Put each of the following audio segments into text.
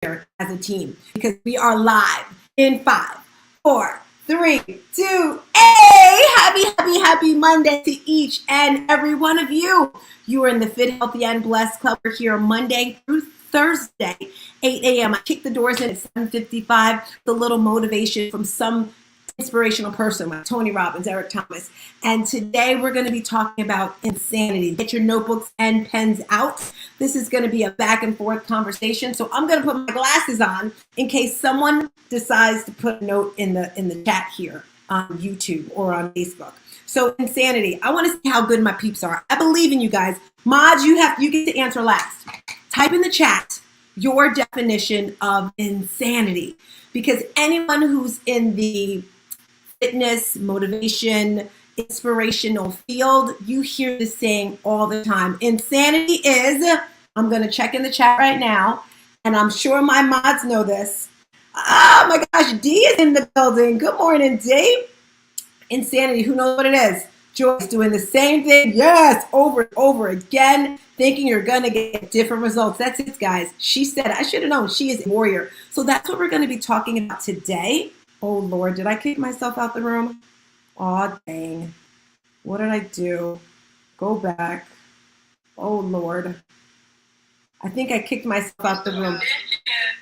here as a team because we are live in 5, 4, 3, 2. Hey, happy Monday to each and every one of you. You are in the Fit, Healthy, and Blessed Club. We're here Monday through Thursday, 8 a.m. I kick the doors in at 7:55. The little motivation from some inspirational person like Tony Robbins, Eric Thomas. And today we're going to be talking about insanity. Get your notebooks and pens out. This is going to be a back and forth conversation. So I'm going to put my glasses on in case someone decides to put a note in the chat here on YouTube or on Facebook. So insanity. I want to see how good my peeps are. I believe in you guys. Mods, you get to answer last. Type in the chat your definition of insanity, because anyone who's in the fitness, motivation, inspirational field, you hear this saying all the time. Insanity is, I'm going to check in the chat right now, and I'm sure my mods know this. Oh my gosh, D is in the building. Good morning, D. Insanity, who knows what it is? Joyce doing the same thing, yes, over and over again, thinking you're going to get different results. That's it, guys. She said, I should have known, she is a warrior. So that's what we're going to be talking about today. Oh, Lord, did I kick myself out the room? Aw, dang. What did I do? Go back. Oh, Lord. I think I kicked myself out the room.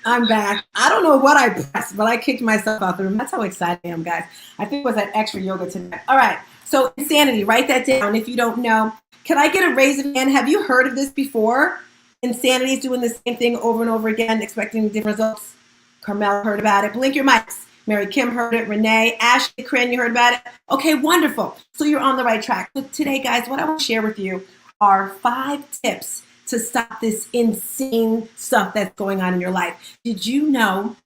I'm back. I don't know what I pressed, but I kicked myself out the room. That's how excited I am, guys. I think it was that extra yoga tonight. All right. So insanity, write that down if you don't know. Can I get a raise of hand? Have you heard of this before? Insanity is doing the same thing over and over again, expecting different results. Carmel heard about it. Blink your mics. Mary Kim heard it. Renee, Ashley, Corinne, you heard about it? Okay, wonderful. So you're on the right track. So today, guys, what I want to share with you are 5 tips to stop this insane stuff that's going on in your life. Did you know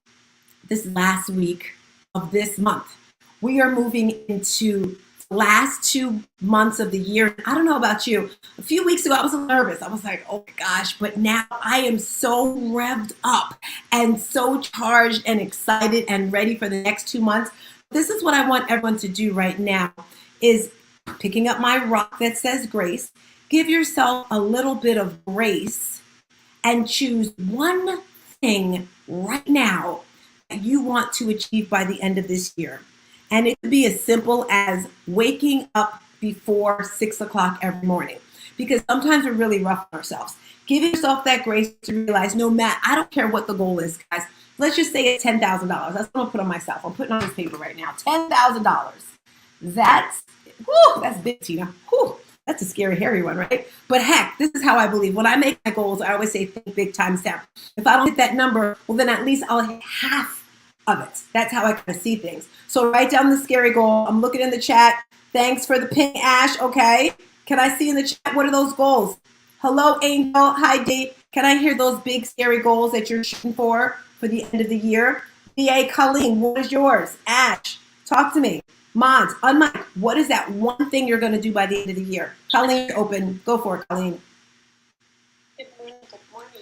this last week of this month, we are moving into the last 2 months of the year? I don't know about you. A few weeks ago, I was nervous. I was like, oh my gosh, but now I am so revved up and so charged and excited and ready for the next 2 months. This is what I want everyone to do right now, is picking up my rock that says grace. Give yourself a little bit of grace and choose one thing right now that you want to achieve by the end of this year. And it could be as simple as waking up before 6 o'clock every morning, because sometimes we're really rough on ourselves. Give yourself that grace to realize, no matter, I don't care what the goal is, guys. Let's just say it's $10,000. That's what I'm going to put on myself. I'm putting on this paper right now. $10,000. That's big, Tina. Whew. That's a scary, hairy one, right? But heck, this is how I believe. When I make my goals, I always say think big times 10. If I don't hit that number, well, then at least I'll hit half of it. That's how I kind of see things. So write down the scary goal. I'm looking in the chat. Thanks for the ping, Ash. Okay. Can I see in the chat, what are those goals? Hello, Angel. Hi, Dave. Can I hear those big, scary goals that you're shooting for the end of the year? B.A. Colleen, what is yours? Ash, talk to me. Mods, unmic, what is that one thing you're going to do by the end of the year? Colleen, open. Go for it, Colleen. Good morning.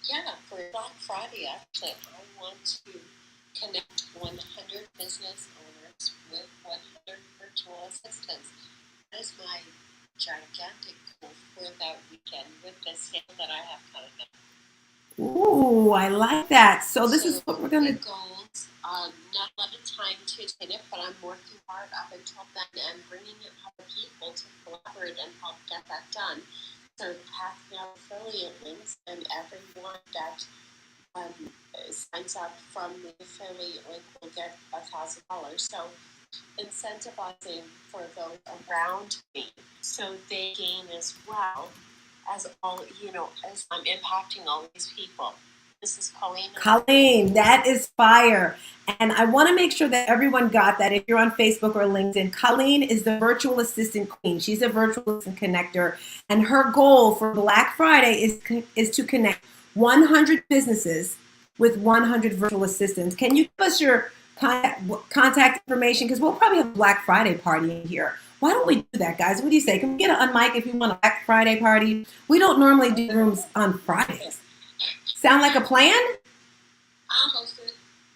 Yeah, for Black Friday, actually, I want to connect 100 business owners with 100 virtual assistants. That is my gigantic goal for that weekend with the sale that I have coming up. Ooh, I like that. So this is what we're going to... Goals, not a lot of time to hit it, but I'm working hard up until then and bringing in other people to collaborate and help get that done. So passing out affiliate links, and everyone that signs up from the affiliate link will get $1,000. So incentivizing for those around me so they gain as well as as I'm impacting all these people. This is Colleen. Colleen, that is fire. And I want to make sure that everyone got that. If you're on Facebook or LinkedIn, Colleen is the virtual assistant queen. She's a virtual assistant connector. And her goal for Black Friday is to connect 100 businesses with 100 virtual assistants. Can you give us your contact information? Because we'll probably have a Black Friday party in here. Why don't we do that, guys? What do you say? Can we get an unmic if you want a Black Friday party? We don't normally do rooms on Fridays. Sound like a plan? I'll host it.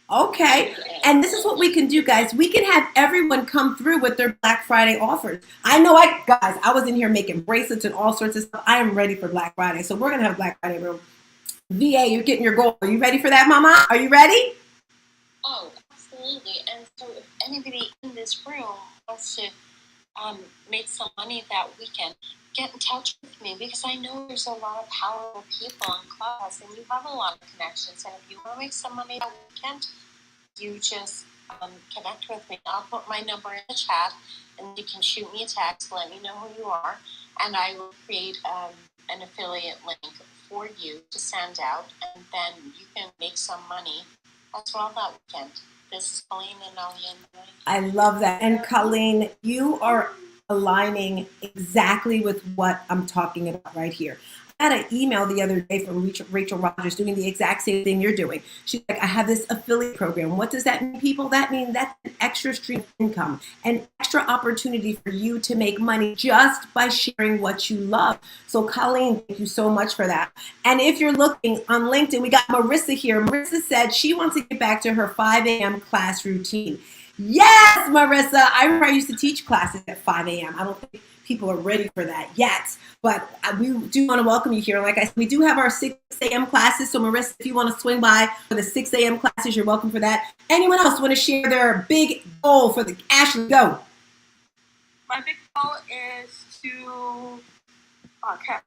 Okay. And this is what we can do, guys. We can have everyone come through with their Black Friday offers. I know I was in here making bracelets and all sorts of stuff. I am ready for Black Friday. So we're going to have a Black Friday room. VA, you're getting your goal. Are you ready for that, Mama? Are you ready? Oh, absolutely. And so if anybody in this room wants to make some money that weekend, get in touch with me because I know there's a lot of powerful people in class and you have a lot of connections. And if you want to make some money that weekend, you just connect with me. I'll put my number in the chat and you can shoot me a text, let me know who you are, and I will create an affiliate link for you to send out, and then you can make some money as well that weekend. This is Colleen and Elian. I love that. And Colleen, you are aligning exactly with what I'm talking about right here. I had an email the other day from Rachel Rogers doing the exact same thing you're doing. She's like, I have this affiliate program. What does that mean, people? That means that's an extra stream of income, an extra opportunity for you to make money just by sharing what you love. So Colleen, thank you so much for that. And if you're looking on LinkedIn, we got Marissa here. Marissa said she wants to get back to her 5 a.m. class routine. Yes, Marissa. I remember I used to teach classes at 5 a.m. I don't think people are ready for that yet, but we do want to welcome you here. Like I said, we do have our 6 a.m. classes. So Marissa, if you want to swing by for the 6 a.m. classes, you're welcome for that. Anyone else want to share their big goal for the Ashley? Go. My big goal is to, oh crap,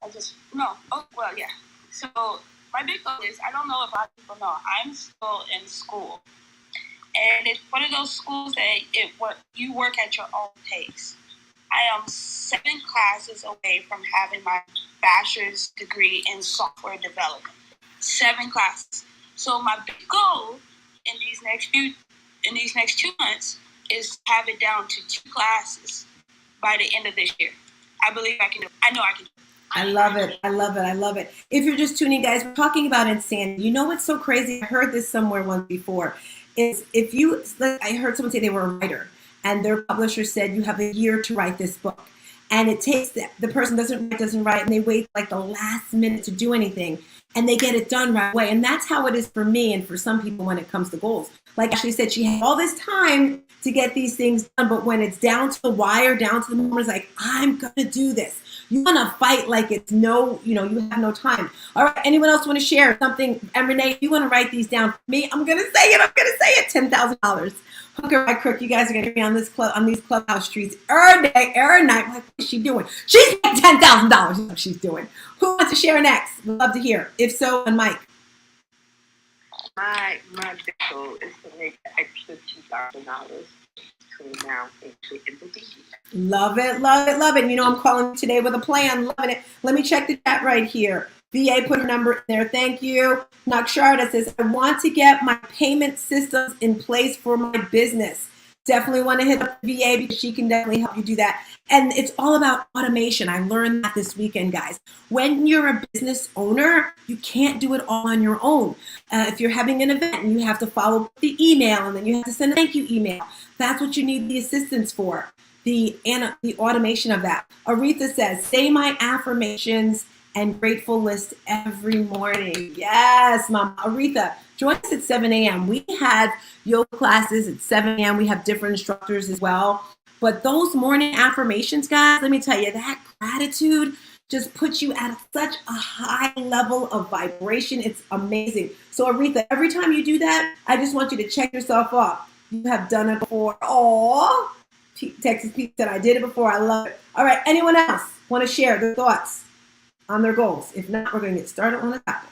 So my big goal is, I don't know if a lot of people know, I'm still in school. And it's one of those schools that you work at your own pace. I am 7 classes away from having my bachelor's degree in software development. 7 classes. So my big goal in these next 2 months is to have it down to 2 classes by the end of this year. I believe I can do it. I know I can do it. I love it. I love it. I love it. If you're just tuning, guys, we're talking about insanity. You know what's so crazy? I heard this somewhere once before. Is I heard someone say they were a writer, and their publisher said you have a year to write this book, and it takes the person doesn't write, and they wait like the last minute to do anything, and they get it done right away. And that's how it is for me and for some people when it comes to goals. Like Ashley said, she had all this time to get these things done, but when it's down to the wire, down to the moment, it's like, I'm gonna do this. You want to fight like it's you have no time. All right, anyone else want to share something? And Renee, if you want to write these down for me, I'm going to say it, $10,000. Hook or by crook, you guys are going to be on these clubhouse streets every day, every night. What is she doing? She's making $10,000. That's what she's doing. Who wants to share next? We'd love to hear. If so, on Mike. My big goal is to make an extra $2,000 between now and the end of the year. Love it, love it, love it. You know, I'm calling today with a plan. Loving it. Let me check the chat right here. VA put her number in there. Thank you. Naksharda says, I want to get my payment systems in place for my business. Definitely want to hit up the VA because she can definitely help you do that. And it's all about automation. I learned that this weekend, guys. When you're a business owner, you can't do it all on your own. If you're having an event and you have to follow the email and then you have to send a thank you email, that's what you need the assistance for. The automation of that. Aretha says, say my affirmations and grateful list every morning. Yes, Mama. Aretha, join us at 7 a.m. We had yoga classes at 7 a.m. We have different instructors as well. But those morning affirmations, guys, let me tell you, that gratitude just puts you at such a high level of vibration. It's amazing. So Aretha, every time you do that, I just want you to check yourself off. You have done it before. Aww. Texas Pete said, I did it before. I love it. All right. Anyone else want to share their thoughts on their goals? If not, we're going to get started on the topic.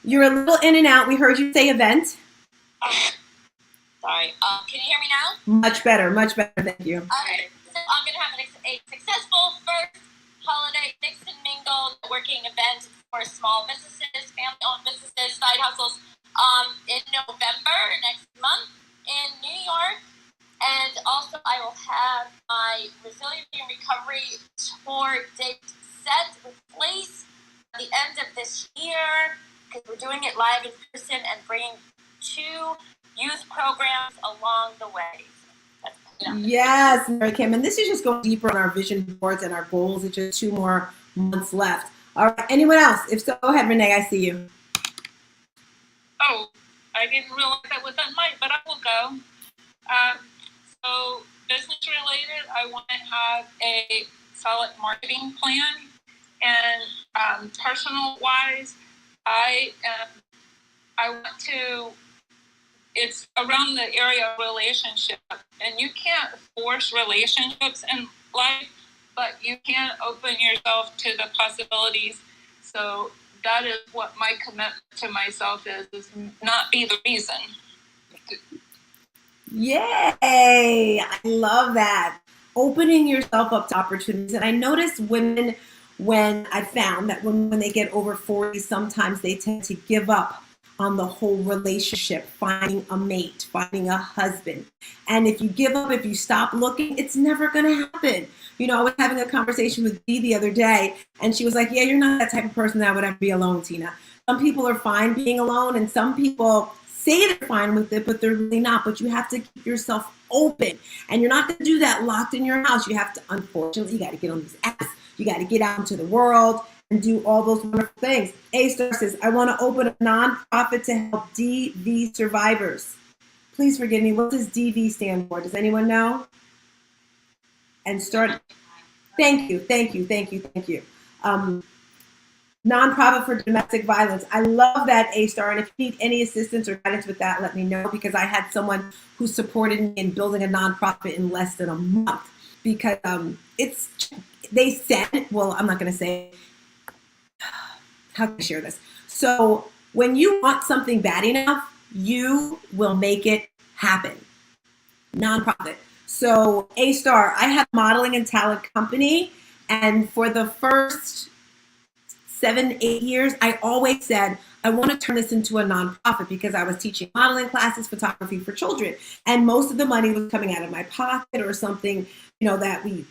You're a little in and out. We heard you say event. Sorry. Can you hear me now? Much better. Much better. Thank you. Okay. So I'm going to have a successful first holiday mix and mingle networking event for small businesses, family-owned businesses, side hustles in November next month in New York. And also I will have my Resiliency and Recovery tour date set with place at the end of this year because we're doing it live in person and bringing 2 youth programs along the way. Yes, Mary Kim. And this is just going deeper on our vision boards and our goals. It's just 2 more months left. All right. Anyone else? If so, go ahead, Renee. I see you. Oh, I didn't realize that was on mic, but I will go. So business related, I want to have a solid marketing plan, and personal wise, I want to. It's around the area of relationship, and you can't force relationships in life, but you can open yourself to the possibilities. So that is what my commitment to myself is not be the reason. Yay! I love that. Opening yourself up to opportunities. And I notice women, when I found that when they get over 40, sometimes they tend to give up on the whole relationship, finding a mate, finding a husband. And if you give up, if you stop looking, it's never going to happen. You know, I was having a conversation with Dee the other day, and she was like, yeah, you're not that type of person that would ever be alone, Tina. Some people are fine being alone, and some people say they're fine with it, but they're really not. But you have to keep yourself open. And you're not going to do that locked in your house. You have to, unfortunately, you got to get on these apps. You got to get out into the world and do all those wonderful things. A-Star says, I want to open a nonprofit to help DV survivors. Please forgive me. What does DV stand for? Does anyone know? And start. Thank you. Nonprofit for domestic violence. I love that, A-Star. And if you need any assistance or guidance with that, let me know, because I had someone who supported me in building a nonprofit in less than a month, because they said, well, I'm not going to say, how can I share this? So when you want something bad enough, you will make it happen. Nonprofit. So A-Star, I have a modeling and talent company, and for the first 7-8 years, I always said, I want to turn this into a nonprofit, because I was teaching modeling classes, photography for children. And most of the money was coming out of my pocket or something, that we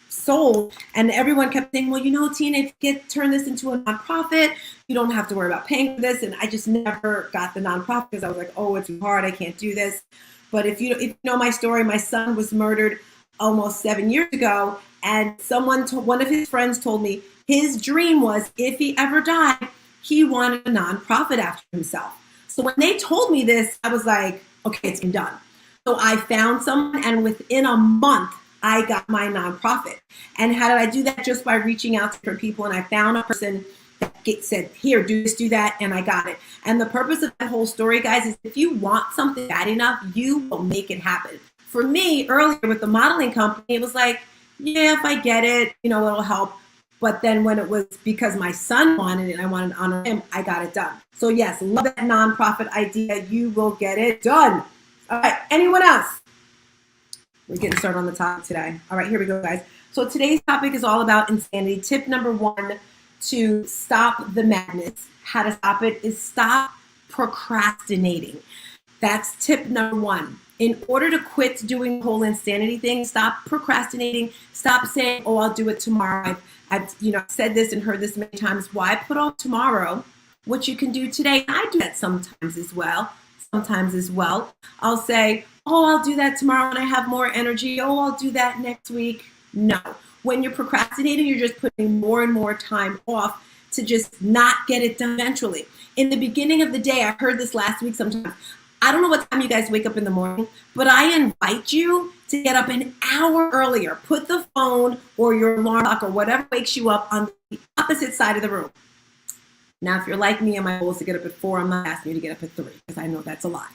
sold. And everyone kept saying, well, Tina, if you turn this into a nonprofit, you don't have to worry about paying for this. And I just never got the nonprofit, because I was like, oh, it's hard. I can't do this. But if you know my story, my son was murdered almost 7 years ago. And one of his friends told me his dream was, if he ever died, he wanted a nonprofit after himself. So when they told me this, I was like, okay, it's been done. So I found someone, and within a month, I got my nonprofit. And how did I do that? Just by reaching out to different people. And I found a person that said, here, do this, do that, and I got it. And the purpose of that whole story, guys, is if you want something bad enough, you will make it happen. For me, earlier with the modeling company, it was like, yeah, if I get it, it'll help. But then when it was because my son wanted it, I wanted to honor him, I got it done. So yes, love that nonprofit idea. You will get it done. All right, anyone else? We're getting started on the topic today. All right, here we go, guys. So today's topic is all about insanity. Tip number 1 to stop the madness, how to stop it, is stop procrastinating. That's tip number 1. In order to quit doing the whole insanity thing, stop procrastinating. Stop saying, oh, I'll do it tomorrow. I've said this and heard this many times. Why put off tomorrow what you can do today? I do that sometimes as well. I'll say, oh, I'll do that tomorrow when I have more energy. Oh, I'll do that next week. No. When you're procrastinating, you're just putting more and more time off to just not get it done eventually. In the beginning of the day, I heard this last week sometimes. I don't know what time you guys wake up in the morning, but I invite you to get up an hour earlier. Put the phone or your alarm clock or whatever wakes you up on the opposite side of the room. Now, if you're like me and my goal is to get up at 4, I'm not asking you to get up at 3, because I know that's a lot.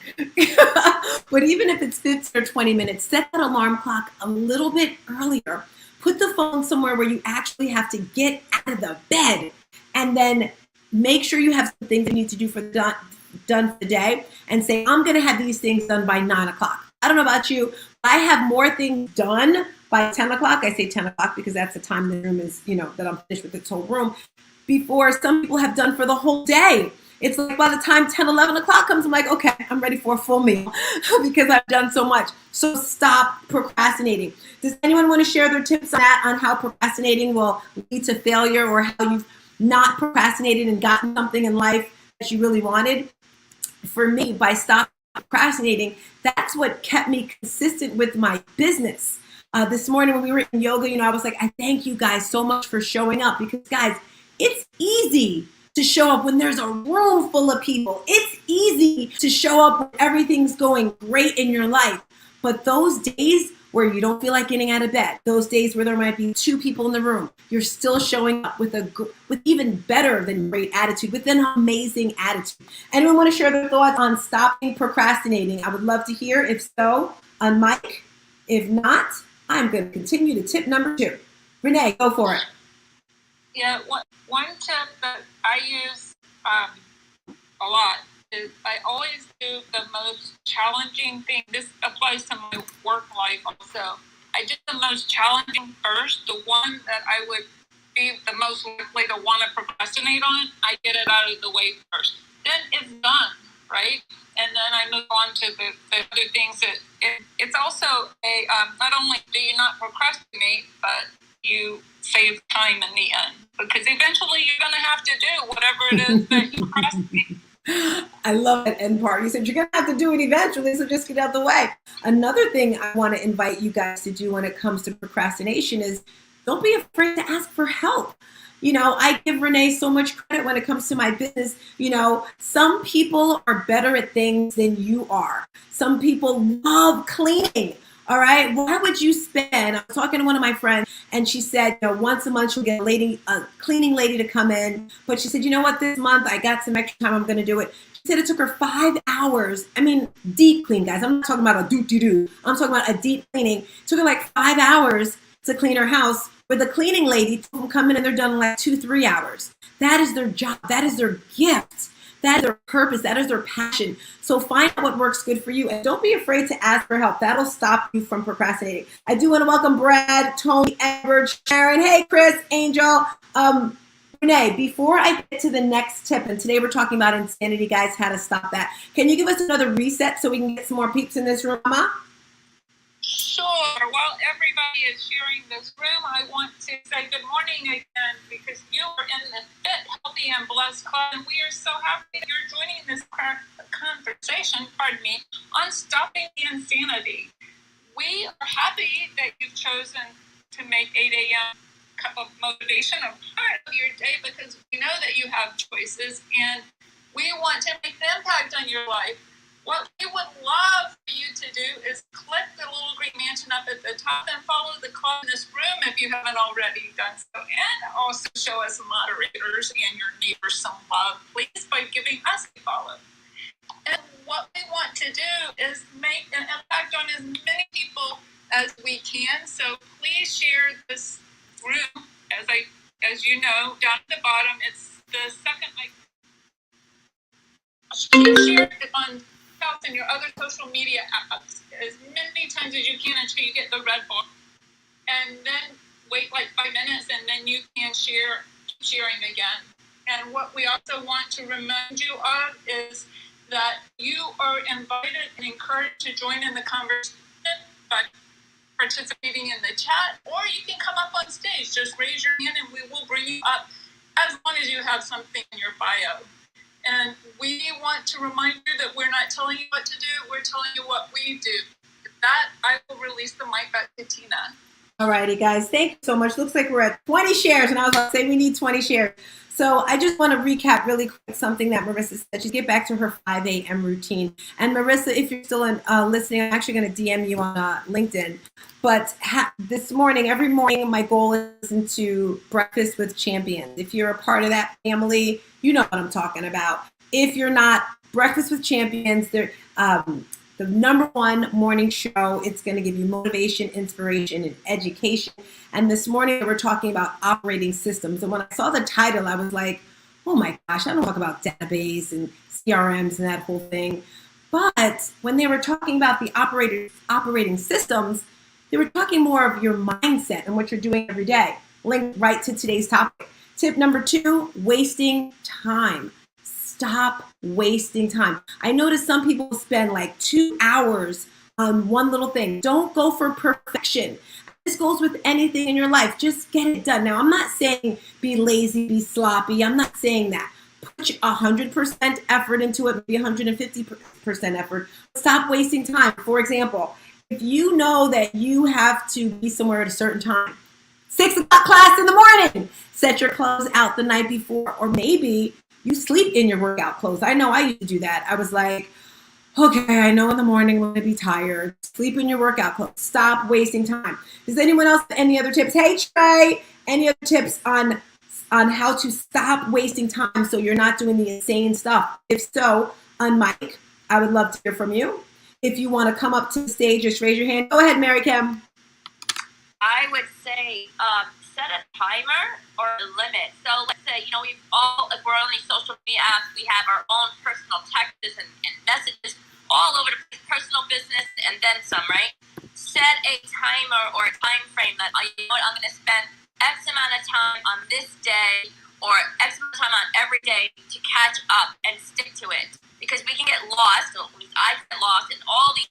But even if it's 15 or 20 minutes, set that alarm clock a little bit earlier. Put the phone somewhere where you actually have to get out of the bed, and then make sure you have some things you need to do done for the day, and say, I'm going to have these things done by 9 o'clock. I don't know about you, but I have more things done by 10 o'clock. I say 10 o'clock because that's the time the room is, that I'm finished with this whole room, before some people have done for the whole day. It's like by the time 10, 11 o'clock comes, I'm like, okay, I'm ready for a full meal because I've done so much. So stop procrastinating. Does anyone want to share their tips on that, on how procrastinating will lead to failure, or how you've not procrastinated and gotten something in life that you really wanted? For me, by stopping procrastinating, that's what kept me consistent with my business. This morning when we were in yoga, I was like, I thank you guys so much for showing up, because guys, it's easy to show up when there's a room full of people. It's easy to show up when everything's going great in your life. But those days where you don't feel like getting out of bed, those days where there might be 2 people in the room, you're still showing up with even better than great attitude, with an amazing attitude. Anyone want to share their thoughts on stopping procrastinating? I would love to hear. If so, on mic. If not, I'm going to continue to tip number 2. Renee, go for it. Yeah, one tip that I use a lot is I always do the most challenging thing. This applies to my work life also. I do the most challenging first, the one that I would be the most likely to want to procrastinate on. I get it out of the way first. Then it's done, right? And then I move on to the other things. It's also not only do you not procrastinate, but you save time in the end, because eventually you're going to have to do whatever it is that you procrastinate. I love that end part. You said you're going to have to do it eventually, so just get out the way. Another thing I want to invite you guys to do when it comes to procrastination is don't be afraid to ask for help. I give Renee so much credit when it comes to my business. Some people are better at things than you are. Some people love cleaning. All right. Why would you spend? I was talking to one of my friends, and she said, once a month she'll get a cleaning lady to come in. But she said, you know what? This month I got some extra time. I'm going to do it. She said it took her 5 hours. I mean, deep clean, guys. I'm not talking about a do-do-do. I'm talking about a deep cleaning. It took her like 5 hours to clean her house. With the cleaning lady, people come in and they're done in like 2-3 hours. That is their job. That is their gift. That is their purpose. That is their passion. So find out what works good for you, and don't be afraid to ask for help. That'll stop you from procrastinating. I do want to welcome Brad, Tony, Edward, Sharon. Hey, Chris, Angel. Renee, before I get to the next tip, and today we're talking about insanity, guys, how to stop that. Can you give us another reset so we can get some more peeps in this room, Mama? Sure. While everybody is sharing this room, I want to say good morning again, because you are in the Fit, Healthy, and Blessed Club, and we are so happy that you're joining this conversation, on stopping the insanity. We are happy that you've chosen to make 8 a.m. cup of motivation a part of your day, because we know that you have choices, and we want to make the impact on your life. What we would love for you to do is click the little green mansion up at the top and follow the club in this room if you haven't already done so. And also show us moderators and your neighbors some love, please, by giving us a follow. And what we want to do is make an impact on as many people as we can. So please share this room. As you know, down at the bottom, it's the second share it on and your other social media apps as many times as you can until you get the red bar, and then wait like 5 minutes, and then you can sharing again. And what we also want to remind you of is that you are invited and encouraged to join in the conversation by participating in the chat, or you can come up on stage. Just raise your hand and we will bring you up, as long as you have something in your bio. And we want to remind you that we're not telling you what to do, we're telling you what we do. With that, I will release the mic back to Tina. All righty, guys. Thank you so much. Looks like we're at 20 shares, and I was about to say we need 20 shares. So I just want to recap really quick something that Marissa said. She's get back to her 5 a.m. routine. And Marissa, if you're still listening, I'm actually going to DM you on LinkedIn. But this morning, every morning, my goal is to listen to Breakfast with Champions. If you're a part of that family, you know what I'm talking about. If you're not, Breakfast with Champions, they're the #1 morning show. It's going to give you motivation, inspiration, and education. And this morning we're talking about operating systems. And when I saw the title, I was like, oh my gosh, I don't talk about database and CRMs and that whole thing. But when they were talking about the operating systems, they were talking more of your mindset and what you're doing every day. Link right to today's topic. Tip number 2, wasting time. Stop wasting time. I notice some people spend like 2 hours on one little thing. Don't go for perfection. This goes with anything in your life. Just get it done. Now, I'm not saying be lazy, be sloppy. I'm not saying that. Put 100% effort into it, maybe 150% effort. Stop wasting time. For example, if you know that you have to be somewhere at a certain time, 6 o'clock class in the morning, set your clothes out the night before, or maybe you sleep in your workout clothes. I know I used to do that. I was like, Okay, I know in the morning we're going to be tired. Sleep in your workout clothes. Stop wasting time. Does anyone else have any other tips? Hey, Trey, any other tips on how to stop wasting time so you're not doing the insane stuff? If so, on mic, I would love to hear from you. If you want to come up to the stage, just raise your hand. Go ahead, Mary Kim. I would say set a timer or a limit. So let's say, if we're on these social media apps, we have our own personal texts and messages all over the place, personal, business, and then some, right? Set a timer or a time frame that, I'm going to spend X amount of time on this day or X amount of time on every day to catch up and stick to it. Because we can get lost, or at least I get lost in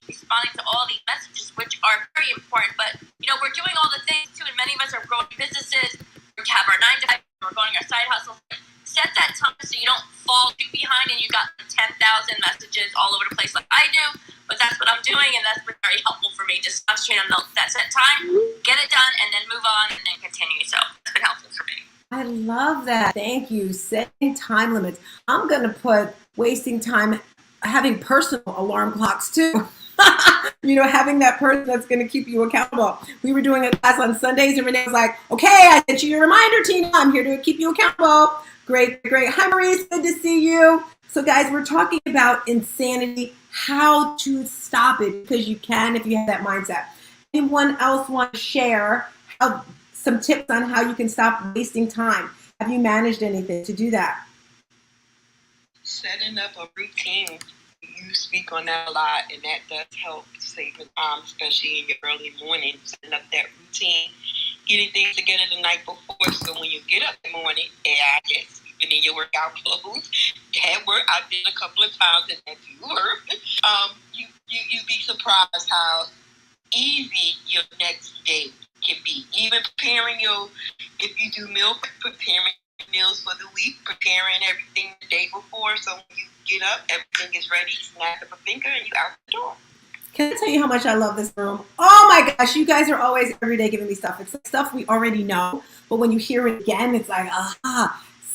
responding to all these messages, which are very important. But, we're doing all the things too, and many of us are growing businesses, we have our 9 to 5, we're going our side hustles. Set that time so you don't fall too behind and you got 10,000 messages all over the place like I do. But that's what I'm doing, and that's been very helpful for me. Just concentrate on that set time, get it done, and then move on and then continue. So it's been helpful for me. I love that. Thank you. Setting time limits. I'm going to put wasting time, having personal alarm clocks too. Having that person that's going to keep you accountable. We were doing a class on Sundays and Renee was like, okay, I sent you your reminder, Tina. I'm here to keep you accountable. Great, great. Hi, Maurice. Good to see you. So, guys, we're talking about insanity, how to stop it, because you can if you have that mindset. Anyone else want to share some tips on how you can stop wasting time? Have you managed anything to do that? Setting up a routine. You speak on that a lot, and that does help saving time, especially in your early morning. Setting up that routine, getting things together the night before, so when you get up in the morning, sleeping in your workout clothes, that work I did a couple of times, and that you work. You'd be surprised how easy your next day can be. Even preparing if you do preparing meals for the week, preparing everything the day before, so when you get up, everything is ready, snap of a finger, and you out the door. Can I tell you how much I love this room? Oh my gosh, you guys are always every day giving me stuff. It's like stuff we already know, but when you hear it again, it's like,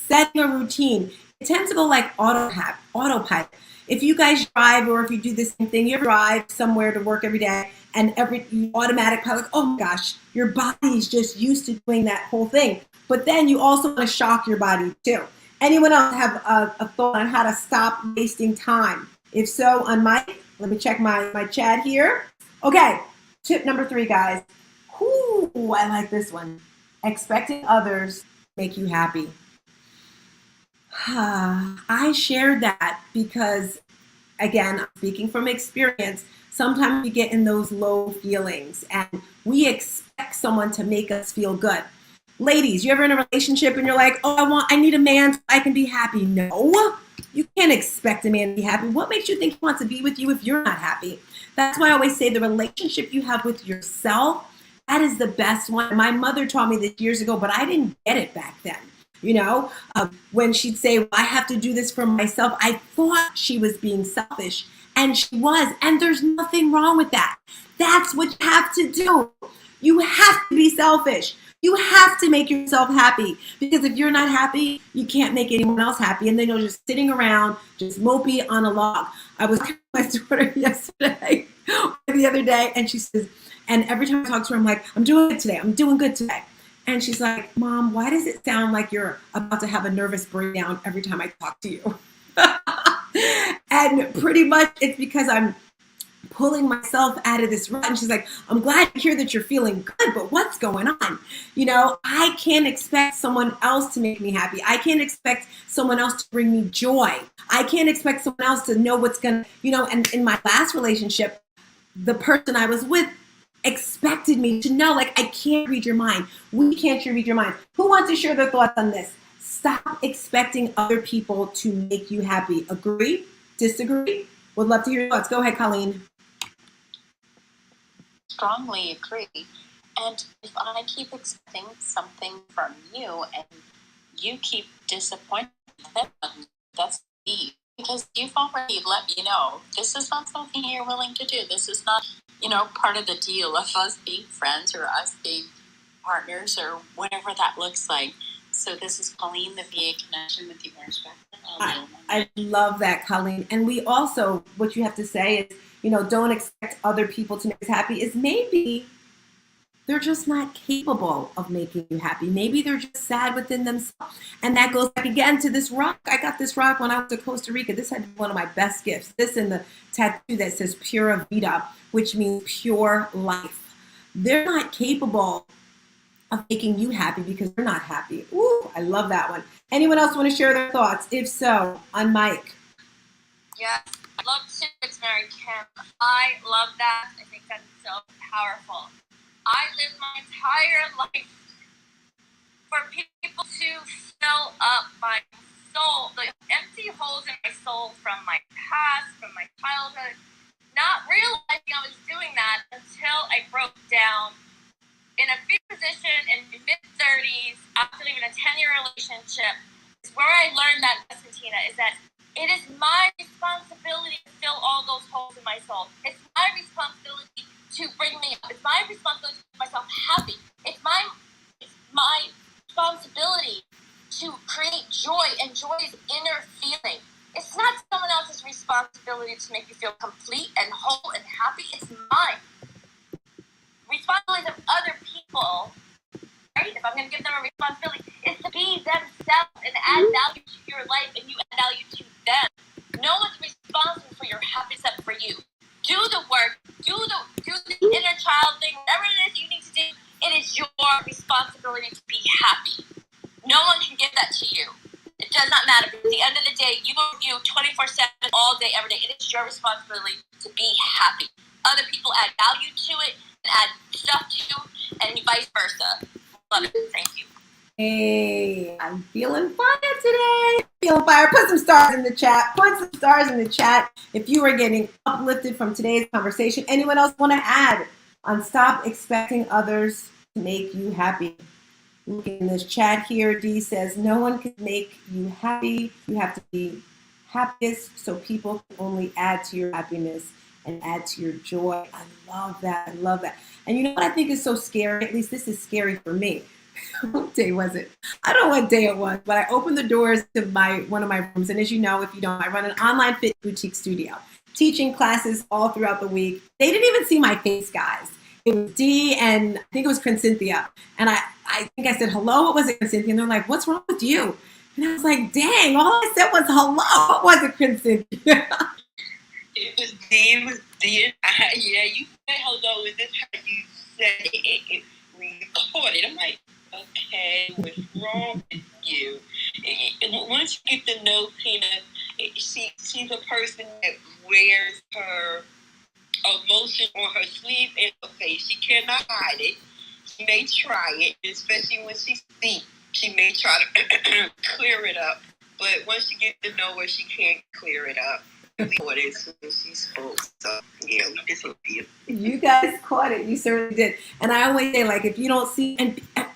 setting a routine. It tends to go like autopilot. If you guys drive, or if you do the same thing, you drive somewhere to work every day, and you automatic pilot, oh my gosh, your body's just used to doing that whole thing. But then you also want to shock your body too. Anyone else have a thought on how to stop wasting time? If so, on mic, let me check my chat here. Okay, tip number 3, guys. Ooh, I like this one. Expecting others make you happy. I shared that because, again, I'm speaking from experience. Sometimes we get in those low feelings and we expect someone to make us feel good. Ladies, you ever in a relationship and you're like, I need a man so I can be happy? No, you can't expect a man to be happy. What makes you think he wants to be with you if you're not happy? That's why I always say the relationship you have with yourself, that is the best one. My mother taught me this years ago, but I didn't get it back then. When she'd say, I have to do this for myself, I thought she was being selfish, and she was. And there's nothing wrong with that. That's what you have to do. You have to be selfish. You have to make yourself happy, because if you're not happy, you can't make anyone else happy. And then you're just sitting around, just mopey on a log. I was talking to my daughter yesterday, or the other day, and she says, and every time I talk to her, I'm like, I'm doing good today. I'm doing good today. And she's like, Mom, why does it sound like you're about to have a nervous breakdown every time I talk to you? And pretty much it's because I'm pulling myself out of this rut. And she's like, I'm glad to hear that you're feeling good, but what's going on? I can't expect someone else to make me happy. I can't expect someone else to bring me joy. I can't expect someone else to know what's going to, and in my last relationship, the person I was with expected me to know, like, I can't read your mind. We can't read your mind. Who wants to share their thoughts on this? Stop expecting other people to make you happy. Agree? Disagree? Would love to hear your thoughts. Go ahead, Colleen. Strongly agree. And if I keep expecting something from you and you keep disappointing them, that's me. Because you've already let me know this is not something you're willing to do. This is not, part of the deal of us being friends or us being partners or whatever that looks like. So this is Colleen, the VA connection with the Orange Background. I love that, Colleen. And we also, what you have to say is, don't expect other people to make us happy, is maybe they're just not capable of making you happy. Maybe they're just sad within themselves. And that goes back again to this rock. I got this rock when I went to Costa Rica. This had been one of my best gifts. This and the tattoo that says Pura Vida, which means pure life. They're not capable of making you happy because they're not happy. Ooh, I love that one. Anyone else want to share their thoughts? If so, on mic. Yes, love to. It's Mary Kim. I love that. I think that's so powerful. I live my entire life for people to fill up my soul, the empty holes in my soul from my past, from my childhood, not realizing I was doing that until I broke down in a big position in my mid-30s after leaving a 10-year relationship. Is where I learned that lesson, Tina, is that it is my responsibility to fill all those holes in my soul. It's my responsibility to bring me up. It's my responsibility to make myself happy. It's my responsibility to create joy, and joy is inner feeling. It's not someone else's responsibility to make you feel complete and whole and happy. It's mine. Responsibility of other people, right? If I'm going to give them a responsibility, is to be themselves and add value to your life, and you add value to them. No one's responsible for your happiness except for you. Do the work, do the inner child thing, whatever it is you need to do. It is your responsibility to be happy. No one can give that to you. It does not matter. At the end of the day, you are you 24/7, all day, every day. It is your responsibility to be happy. Other people add value to it, and add stuff to you, and vice versa. Love it. Thank you. Hey, I'm feeling fire today. Feeling fire. Put some stars in the chat. Put some stars in the chat if you are getting uplifted from today's conversation. Anyone else want to add on stop expecting others to make you happy? Look in this chat here. Dee says, no one can make you happy. You have to be happiest so people can only add to your happiness and add to your joy. I love that. I love that. And you know what I think is so scary? At least this is scary for me. What day was it? I don't know what day it was, but I opened the doors to one of my rooms. And as you know, if you don't, I run an online fit boutique studio, teaching classes all throughout the week. They didn't even see my face, guys. It was Dee and I think it was Cynthia. And I think I said, hello, what was it, Cynthia? And they're like, what's wrong with you? And I was like, dang, all I said was hello. What was it, Cynthia? It was Dee. Yeah, you said hello. Is this how you said it? Recorded. I'm like, okay, what's wrong with you? And once you get to know Tina, she's a person that wears her emotion on her sleeve and her face. She cannot hide it. She may try it, especially when she speaks. She may try to clear it up, but once you get to know her, she can't clear it up. We caught it as soon as she spoke. So, yeah, we disappeared. You guys caught it. You certainly did. And I always say, like, if you don't see, and not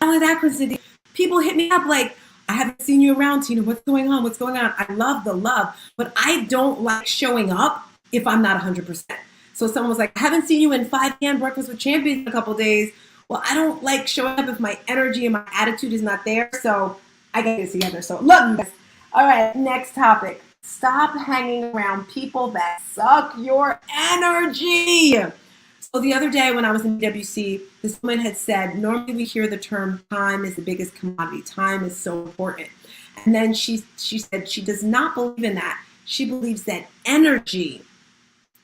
only that, Cynthia, people hit me up like, I haven't seen you around, Tina. What's going on? What's going on? I love the love, but I don't like showing up if I'm not 100%. So someone was like, I haven't seen you in 5 p.m. Breakfast with Champions in a couple days. Well, I don't like showing up if my energy and my attitude is not there. So I get it together. So love you guys. All right, next topic. Stop hanging around people that suck your energy. So the other day when I was in WC, this woman had said, normally we hear the term time is the biggest commodity. Time is so important. And then she said she does not believe in that. She believes that energy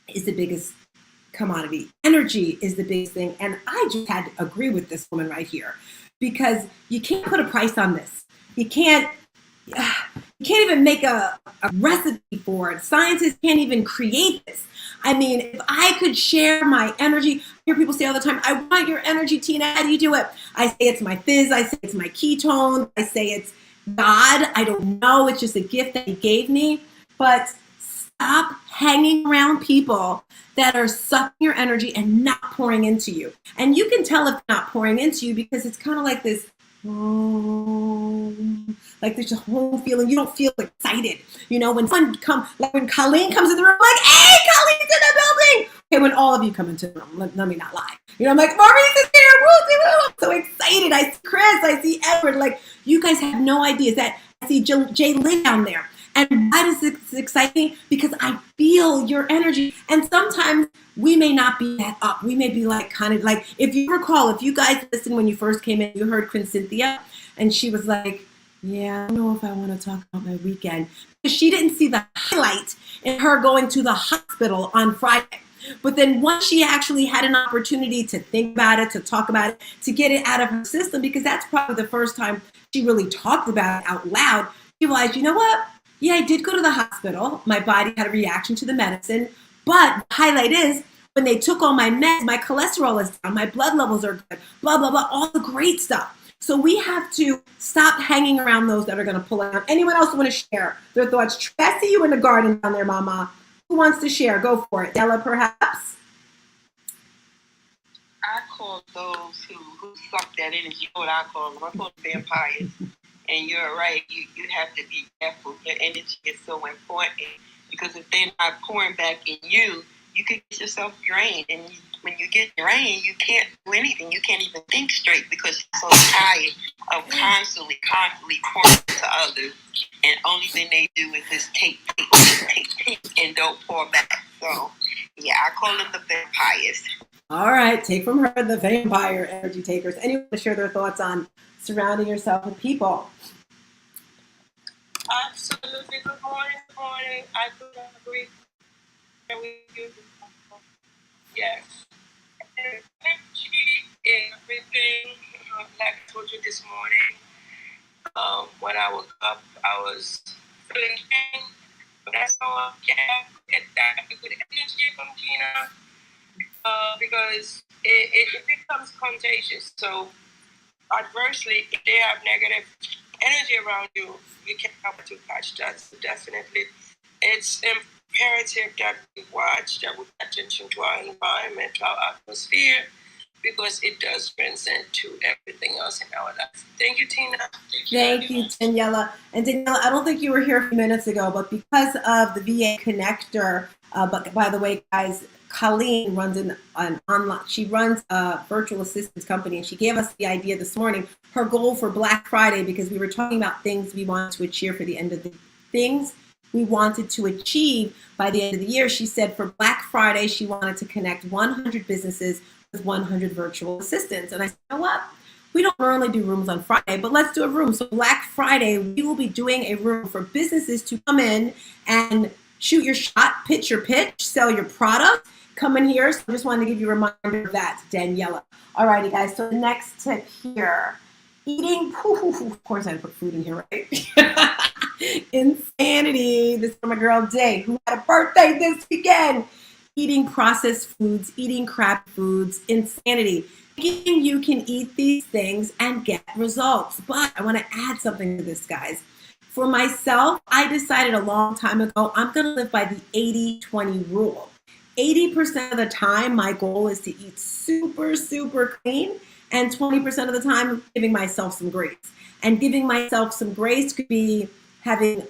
is the biggest commodity. Energy is the biggest thing. And I just had to agree with this woman right here because you can't put a price on this. You can't even make a recipe for it. Scientists can't even create this. I mean, if I could share my energy, I hear people say all the time, I want your energy, Tina. How do you do it? I say it's my fizz. I say it's my ketone. I say it's God. I don't know. It's just a gift that he gave me. But stop hanging around people that are sucking your energy and not pouring into you. And you can tell if they're not pouring into you because it's kind of like this, like there's a home feeling. You don't feel excited. You know, when someone like when Colleen comes in the room, I'm like, hey, Colleen's in the building. Okay, when all of you come into the room, let me not lie. You know, I'm like, Maurice is here. Woo, I'm so excited. I see Chris. I see Edward. Like, You guys have no idea that I see Jay Lynn down there. And why does this excite me? Because I feel your energy. And sometimes we may not be that up. We may be like, kind of like, if you recall, if you guys listened when you first came in, you heard Quinn Cynthia, and she was like, yeah, I don't know if I want to talk about my weekend. Because she didn't see the highlight in her going to the hospital on Friday. But then once she actually had an opportunity to think about it, to talk about it, to get it out of her system, because that's probably the first time she really talked about it out loud, she realized, you know what? Yeah, I did go to the hospital. My body had a reaction to the medicine. But the highlight is when they took all my meds, my cholesterol is down, my blood levels are good, blah, blah, blah, all the great stuff. So we have to stop hanging around those that are going to pull out. Anyone else want to share their thoughts? I see you in the garden down there, Mama. Who wants to share? Go for it. Della, perhaps? I call those who suck that energy. You know what I call them? I call them vampires. And you're right. You have to be careful. Your energy is so important because if they're not pouring back in you, you can get yourself drained. And when you get drained, you can't do anything. You can't even think straight because you're so tired of constantly pouring to others. And only thing they do is just take, and don't pour back. So, yeah, I call them the vampires. All right, take from her the vampire energy takers. Anyone want to share their thoughts on surrounding yourself with people? Absolutely. Good morning. I couldn't agree with you. Yes. Energy in everything. Like I told you this morning, when I woke up, I was feeling pain. But that's how I get that good energy from Gina because it becomes contagious. So adversely, if they have negative energy around you, you can't help but to catch that. So definitely, it's imperative that we watch, that we pay attention to our environment, our atmosphere, because it does transcend to everything else in our life. Thank you, Tina. Thank you, Daniela. And Daniela, I don't think you were here a few minutes ago, but because of the VA connector, but by the way, guys, Colleen runs an online, she runs a virtual assistance company, and she gave us the idea this morning, her goal for Black Friday, because we were talking about things we wanted to achieve for the end of the things we wanted to achieve by the end of the year. She said for Black Friday, she wanted to connect 100 businesses with 100 virtual assistants. And I said, you know what? We don't normally do rooms on Friday, but let's do a room. So Black Friday, we will be doing a room for businesses to come in and shoot your shot, pitch your pitch, sell your product, come in here. So I just wanted to give you a reminder of that, Daniela. All righty, guys. So the next tip here, eating, of course I put food in here, right? Insanity. This is for my girl Day, who had a birthday this weekend. Eating processed foods, eating crap foods, insanity. Thinking you can eat these things and get results. But I want to add something to this, guys. For myself, I decided a long time ago, I'm going to live by the 80-20 rule. 80% of the time, my goal is to eat super, super clean. And 20% of the time, giving myself some grace. And giving myself some grace could be having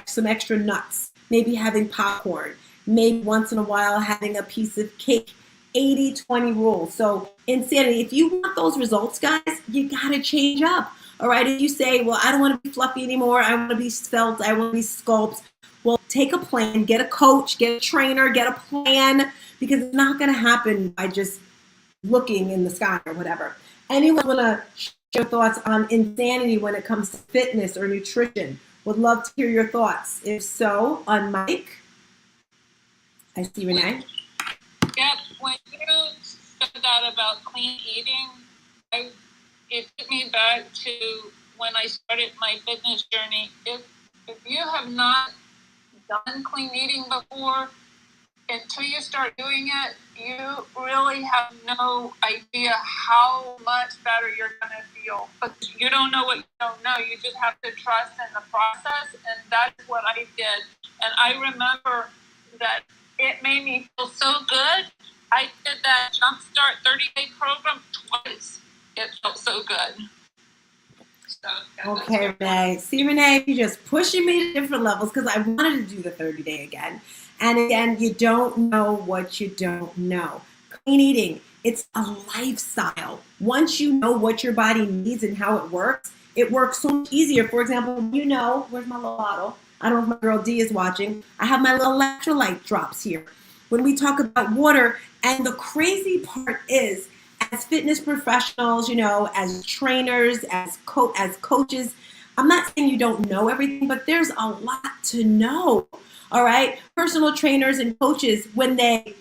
some extra nuts, maybe having popcorn, maybe once in a while having a piece of cake. 80-20 rule. So insanity. If you want those results, guys, you got to change up. All right. If you say, well, I don't want to be fluffy anymore. I want to be svelte. I want to be sculpt. Well, take a plan, get a coach, get a trainer, get a plan, because it's not going to happen by just looking in the sky or whatever. Anyone want to share thoughts on insanity when it comes to fitness or nutrition? Would love to hear your thoughts. If so, on mic. I see Renee. Yep, when you said that about clean eating, it took me back to when I started my fitness journey. If you have not done clean eating before, until you start doing it, you really have no idea how much better you're going to feel. But you don't know what you don't know. You just have to trust in the process, and that's what I did. And I remember that it made me feel so good. I did that Jumpstart 30-day program twice. It felt so good. So, Okay, Renee. See, Renee, you're just pushing me to different levels because I wanted to do the 30-day again. And again, you don't know what you don't know. Clean eating, it's a lifestyle. Once you know what your body needs and how it works, it works so much easier. For example, where's my little bottle? I don't know if my girl D is watching. I have my little electrolyte drops here. When we talk about water, and the crazy part is, as fitness professionals, as trainers, as coaches, I'm not saying you don't know everything, but there's a lot to know. All right, personal trainers and coaches, when they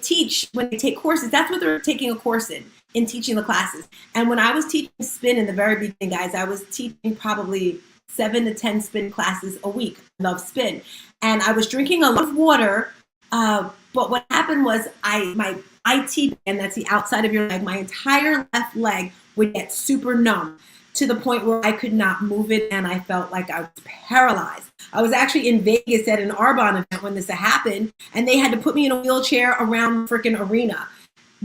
take courses, that's what they're taking a course in teaching the classes. And when I was teaching spin in the very beginning, guys, I was teaching probably 7 to 10 spin classes a week. I love spin. And I was drinking a lot of water, but what happened was my IT band, that's the outside of your leg, my entire left leg would get super numb to the point where I could not move it, and I felt like I was paralyzed. I was actually in Vegas at an Arbonne event when this happened, and they had to put me in a wheelchair around the freaking arena